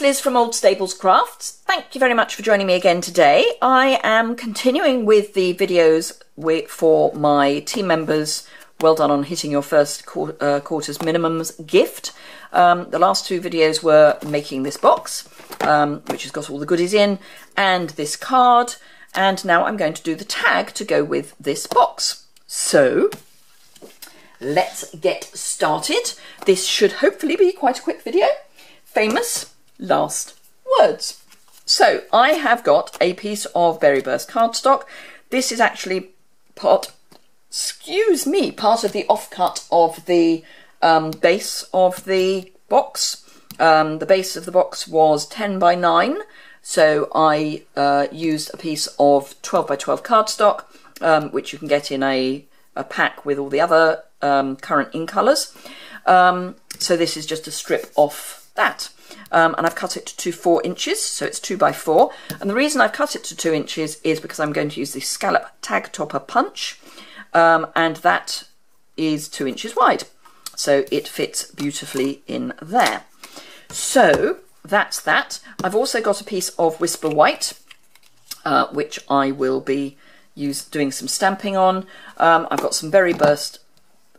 it's Liz from Old Stables Crafts. Thank you very much for joining me again today. I am continuing with the videos for my team members. Well done on hitting your first quarter's minimums gift. The last two videos were making this box, which has got all the goodies in, and this card, and now I'm going to do the tag to go with this box. So let's get started. This should hopefully be quite a quick video. Famous last words. So I have got a piece of Berry Burst cardstock. This is actually part of the offcut of the base of the box. The base of the box was 10 by 9, so I used a piece of 12 by 12 cardstock, which you can get in a pack with all the other current ink colours. So this is just a strip off that. And I've cut it to 4 inches, so it's 2 by 4. And the reason I've cut it to 2 inches is because I'm going to use the scallop tag topper punch, and that is 2 inches wide. So it fits beautifully in there. So that's that. I've also got a piece of Whisper White, which I will be doing some stamping on. I've got some Berry Burst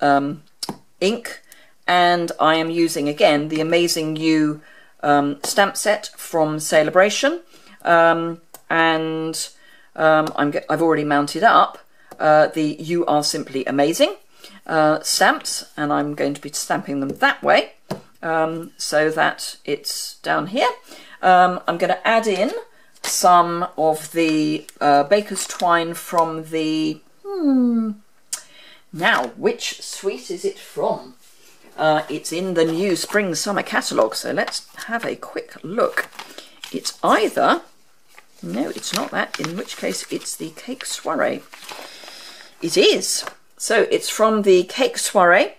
ink, and I am using again the Amazing You stamp set from Celebration, and I've already mounted up the You Are Simply Amazing stamps, and I'm going to be stamping them that way, so that it's down here. I'm going to add in some of the baker's twine from the now, which suite is it from? It's in the new Spring Summer catalogue, so let's have a quick look. It's either, no, it's not that, in which case it's the Cake Soiree. It is. So it's from the Cake Soiree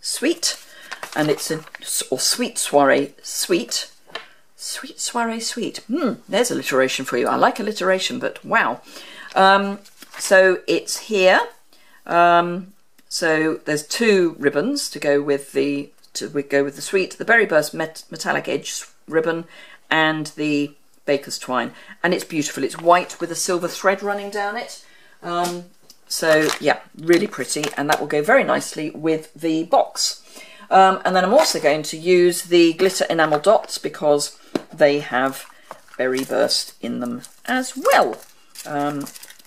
suite, and it's or Sweet Soiree suite. Sweet Soiree suite. There's alliteration for you. I like alliteration, but wow. So it's here. So there's 2 ribbons to go with the suite, the Berry Burst metallic edge ribbon and the baker's twine, and it's beautiful. It's white with a silver thread running down it. So yeah, really pretty, and that will go very nicely with the box. And then I'm also going to use the glitter enamel dots because they have Berry Burst in them as well.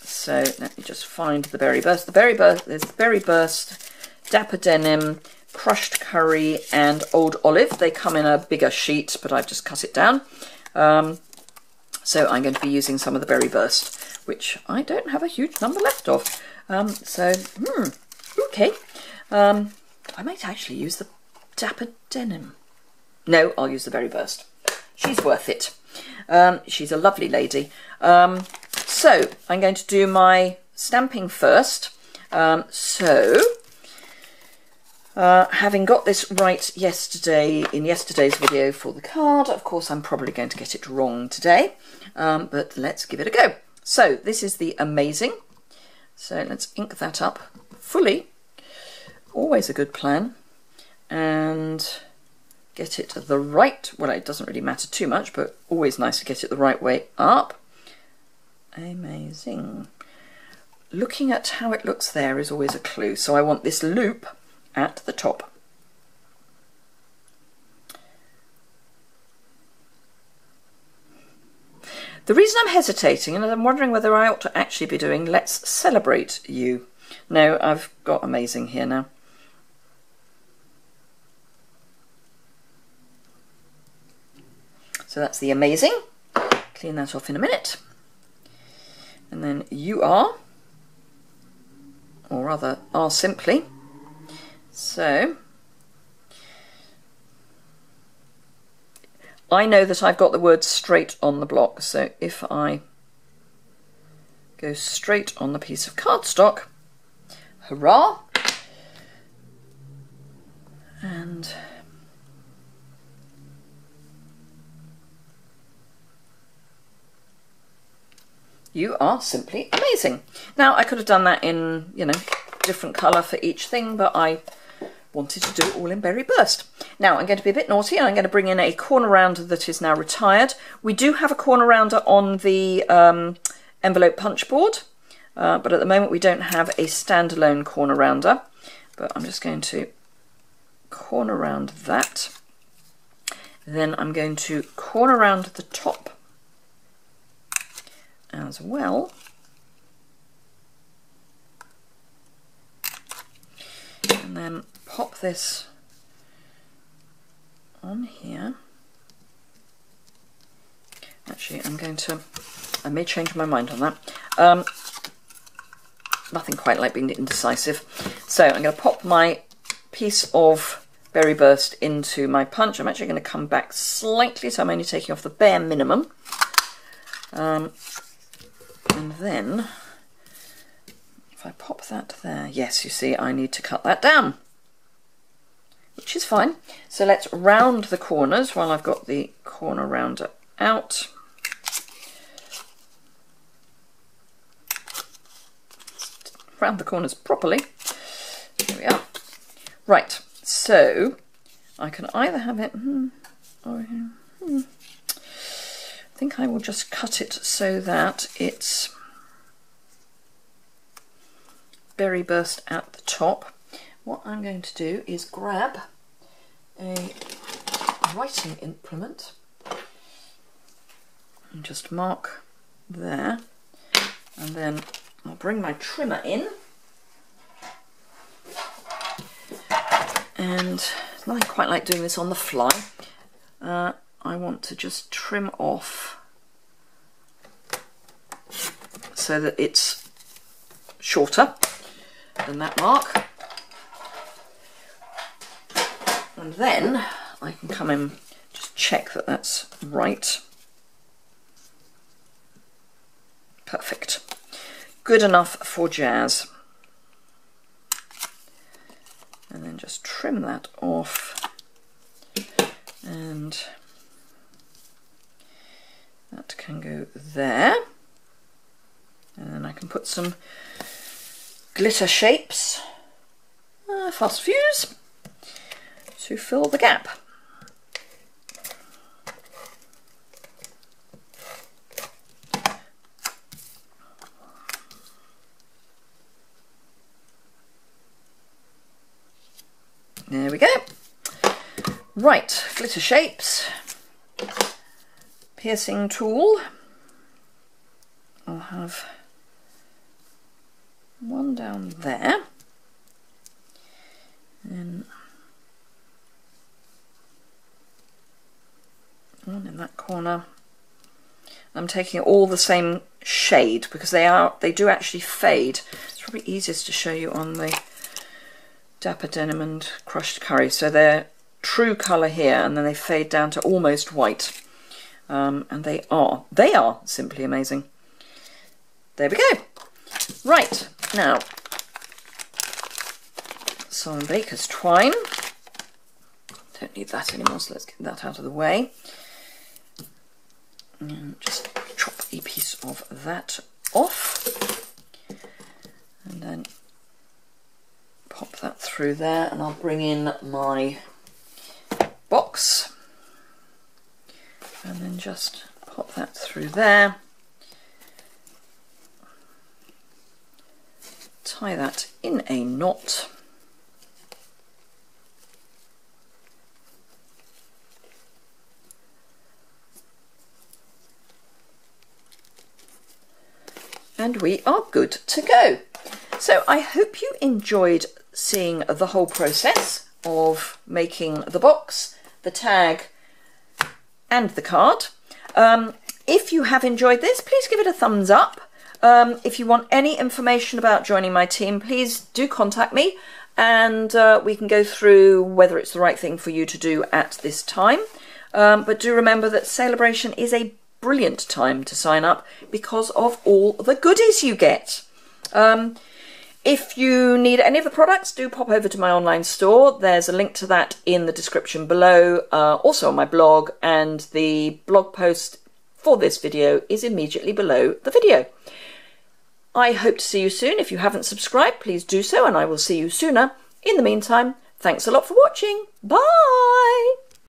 So let me just find the Berry Burst. There's Berry Burst, Dapper Denim, Crushed Curry, and Old Olive. They come in a bigger sheet, but I've just cut it down. So I'm going to be using some of the Berry Burst, which I don't have a huge number left of. Okay. I might actually use the Dapper Denim. No, I'll use the Berry Burst. She's worth it. She's a lovely lady. So I'm going to do my stamping first. Having got this right in yesterday's video for the card, of course I'm probably going to get it wrong today, but let's give it a go. So this is the Amazing. So let's ink that up fully. Always a good plan. And get it the right, well, it doesn't really matter too much, but always nice to get it the right way up. Amazing. Looking at how it looks there is always a clue. So I want this loop at the top. The reason I'm hesitating, and I'm wondering whether I ought to actually be doing Let's Celebrate You. No, I've got Amazing here now. So that's the Amazing. Clean that off in a minute. And then You Are, or rather Are Simply. So I know that I've got the word straight on the block, so if I go straight on the piece of cardstock, hurrah, and You Are Simply Amazing. Now I could have done that in, different colour for each thing, but I wanted to do it all in Berry Burst. Now I'm going to be a bit naughty and I'm going to bring in a corner rounder that is now retired. We do have a corner rounder on the envelope punch board, but at the moment we don't have a standalone corner rounder. But I'm just going to corner round that. Then I'm going to corner round the top as well. And then pop this on here. Actually, I may change my mind on that. Nothing quite like being indecisive. So I'm going to pop my piece of berry burst into my punch. I'm actually going to come back slightly, so I'm only taking off the bare minimum. And then, if I pop that there, yes, you see, I need to cut that down, which is fine. So let's round the corners while I've got the corner rounder out. Round the corners properly. There we are. Right, so I can either have it or I think I will just cut it so that it's berry burst at the top. What I'm going to do is grab a writing implement and just mark there, and then I'll bring my trimmer in, and it's nothing quite like doing this on the fly. I want to just trim off so that it's shorter than that mark, and then I can come in, just check that that's right. Perfect. Good enough for jazz. And then just trim that off, and that can go there. And then I can put some glitter shapes, fast fuse, to fill the gap. There we go. Right, glitter shapes, piercing tool. I'll have one down there, and one in that corner. I'm taking all the same shade because they do actually fade. It's probably easiest to show you on the Dapper Denim and Crushed Curry. So they're true colour here, and then they fade down to almost white, and they are simply amazing. There we go. Right, now some baker's twine. Don't need that anymore, so let's get that out of the way. And just chop a piece of that off, and then pop that through there, and I'll bring in my box and then just pop that through there, tie that in a knot, and we are good to go. So I hope you enjoyed seeing the whole process of making the box, the tag and the card. If you have enjoyed this, please give it a thumbs up. If you want any information about joining my team, please do contact me, and we can go through whether it's the right thing for you to do at this time. But do remember that Celebration is a brilliant time to sign up because of all the goodies you get. If you need any of the products, do pop over to my online store. There's a link to that in the description below, also on my blog, and the blog post for this video is immediately below the video. I hope to see you soon. If you haven't subscribed, please do so, and I will see you sooner. In the meantime, thanks a lot for watching. Bye!